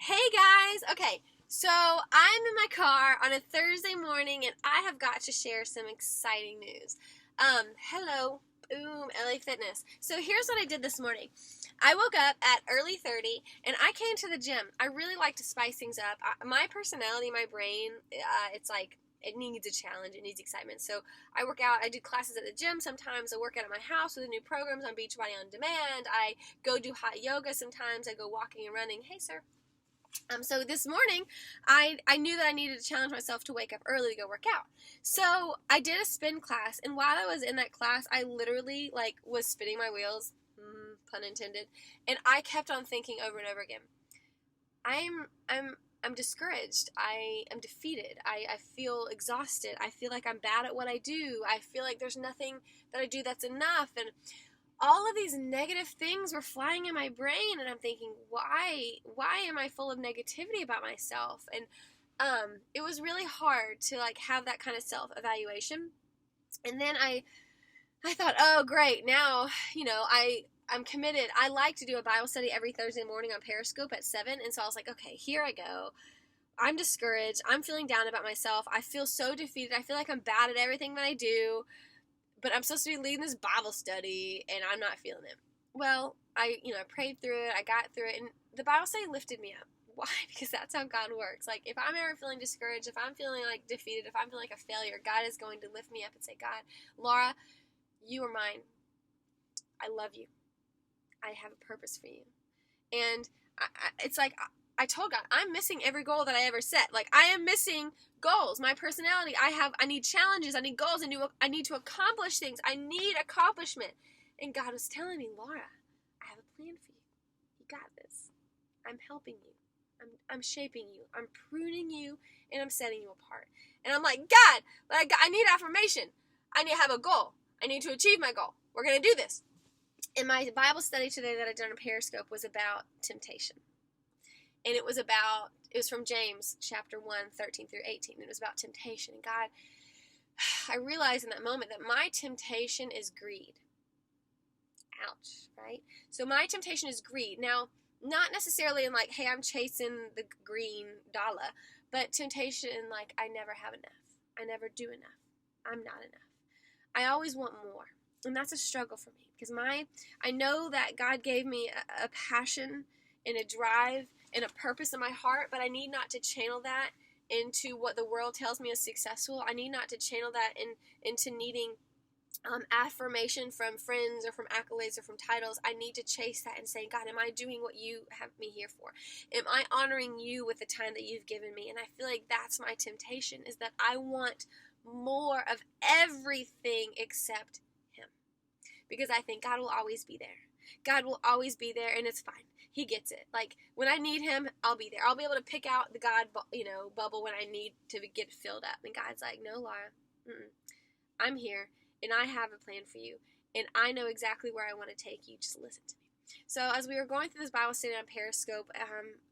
Hey guys! Okay, so I'm in my car on a Thursday morning and I have got to share some exciting news. Hello, boom, LA Fitness. So here's what I did this morning. I woke up at early 30 and I came to the gym. I really like to spice things up. My personality, my brain, it's like it needs a challenge, it needs excitement. So I work out, I do classes at the gym sometimes, I work out at my house with new programs on Beachbody On Demand, I go do hot yoga sometimes, I go walking and running. Hey, sir. So this morning, I knew that I needed to challenge myself to wake up early to go work out. So I did a spin class, and while I was in that class, I literally was spinning my wheels, pun intended, and I kept on thinking over and over again, I'm discouraged. I am defeated. I feel exhausted. I feel like I'm bad at what I do. I feel like there's nothing that I do that's enough, and all of these negative things were flying in my brain, and I'm thinking, why am I full of negativity about myself? And it was really hard to have that kind of self-evaluation. And then I thought, oh great, now I'm committed. I like to do a Bible study every Thursday morning on Periscope at 7, and so I was like, okay, here I go. I'm discouraged. I'm feeling down about myself. I feel so defeated. I feel like I'm bad at everything that I do, but I'm supposed to be leading this Bible study and I'm not feeling it. Well, I prayed through it, I got through it, and the Bible study lifted me up. Why? Because that's how God works. Like, if I'm ever feeling discouraged, if I'm feeling defeated, if I'm feeling like a failure, God is going to lift me up and say, God, Laura, you are mine. I love you. I have a purpose for you. And it's like, I told God, I'm missing every goal that I ever set. Like, I am missing goals. My personality, I need challenges. I need goals. I need to accomplish things. I need accomplishment. And God was telling me, Laura, I have a plan for you. You got this. I'm helping you. I'm shaping you. I'm pruning you, and I'm setting you apart. And I'm like, God, I need affirmation. I need to have a goal. I need to achieve my goal. We're going to do this. And my Bible study today that I done on Periscope was about temptation. And it was from James chapter 1, 13 through 18. It was about temptation. And God, I realized in that moment that my temptation is greed. Ouch, right? So my temptation is greed. Now, not necessarily in hey, I'm chasing the green dollar, but temptation in I never have enough. I never do enough. I'm not enough. I always want more. And that's a struggle for me because I know that God gave me a passion and a drive and a purpose in my heart, but I need not to channel that into what the world tells me is successful. I need not to channel that into needing affirmation from friends or from accolades or from titles. I need to chase that and say, God, am I doing what you have me here for? Am I honoring you with the time that you've given me? And I feel like that's my temptation, is that I want more of everything except him. Because I think God will always be there. God will always be there, and it's fine. He gets it. When I need him, I'll be there. I'll be able to pick out the God, bubble when I need to get filled up. And God's like, no, Laura, I'm here, and I have a plan for you, and I know exactly where I want to take you. Just listen to me. So as we were going through this Bible study on Periscope,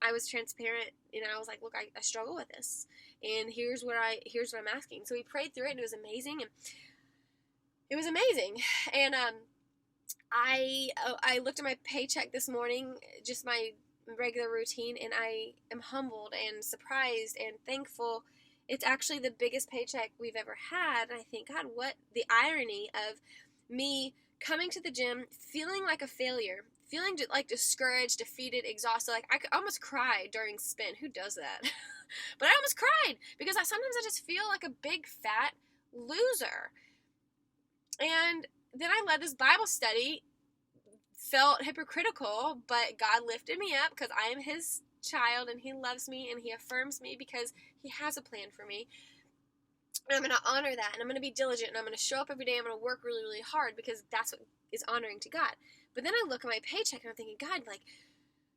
I was transparent, and I was like, look, I struggle with this, and here's what I'm asking. So we prayed through it, and it was amazing, and I looked at my paycheck this morning, just my regular routine, and I am humbled and surprised and thankful. It's actually the biggest paycheck we've ever had, and I think, God, what the irony of me coming to the gym, feeling like a failure, feeling discouraged, defeated, exhausted. I could almost cry during spin. Who does that? But I almost cried because sometimes I just feel like a big fat loser. And then I led this Bible study, felt hypocritical, but God lifted me up because I am his child and he loves me and he affirms me because he has a plan for me. And I'm going to honor that, and I'm going to be diligent, and I'm going to show up every day. I'm going to work really, really hard because that's what is honoring to God. But then I look at my paycheck and I'm thinking, God,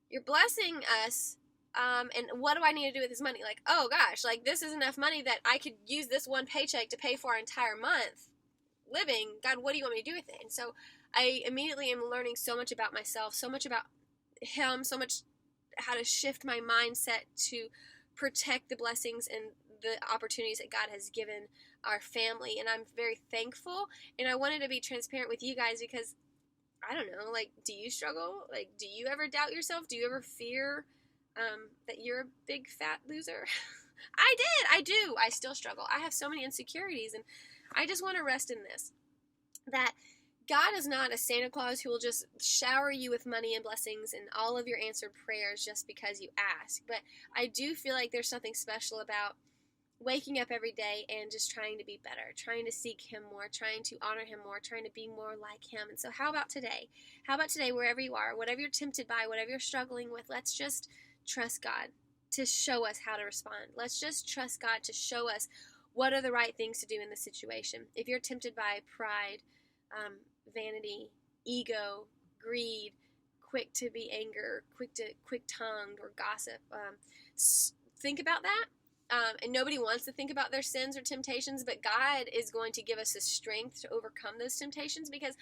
you're blessing us, and what do I need to do with this money? Oh gosh, this is enough money that I could use this one paycheck to pay for our entire month living. God, what do you want me to do with it? And so I immediately am learning so much about myself, so much about him, so much how to shift my mindset to protect the blessings and the opportunities that God has given our family. And I'm very thankful, and I wanted to be transparent with you guys because I don't know, do you struggle? Do you ever doubt yourself? Do you ever fear that you're a big fat loser. I do. I still struggle. I have so many insecurities, and I just want to rest in this. That God is not a Santa Claus who will just shower you with money and blessings and all of your answered prayers just because you ask. But I do feel like there's something special about waking up every day and just trying to be better, trying to seek Him more, trying to honor Him more, trying to be more like Him. And so how about today? How about today, wherever you are, whatever you're tempted by, whatever you're struggling with, let's just trust God to show us how to respond. Let's just trust God to show us what are the right things to do in this situation. If you're tempted by pride, vanity, ego, greed, quick to be anger, quick-tongued, or gossip, think about that. And nobody wants to think about their sins or temptations, but God is going to give us the strength to overcome those temptations, because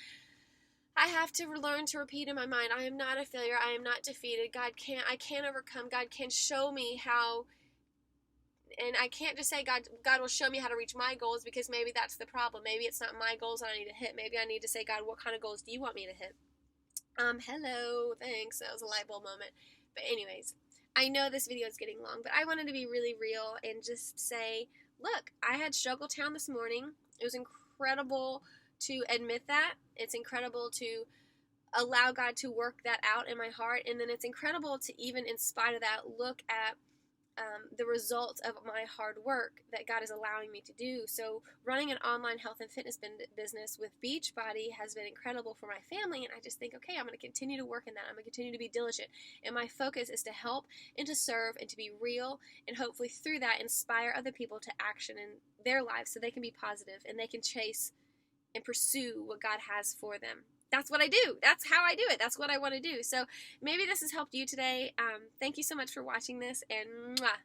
I have to learn to repeat in my mind, I am not a failure, I am not defeated, I can't overcome, God can show me how, and I can't just say God will show me how to reach my goals, because maybe that's the problem. Maybe it's not my goals that I need to hit. Maybe I need to say, God, what kind of goals do you want me to hit? Hello, thanks, that was a light bulb moment. But anyways, I know this video is getting long, but I wanted to be really real and just say, look, I had Struggle Town this morning. It was incredible to admit that. It's incredible to allow God to work that out in my heart. And then it's incredible to, even in spite of that, look at the results of my hard work that God is allowing me to do. So running an online health and fitness business with Beachbody has been incredible for my family, and I just think, okay, I'm going to continue to work in that. I'm going to continue to be diligent, and my focus is to help and to serve and to be real, and hopefully through that inspire other people to action in their lives so they can be positive and they can chase and pursue what God has for them. That's what I do. That's how I do it. That's what I want to do. So maybe this has helped you today. Thank you so much for watching this, and mwah.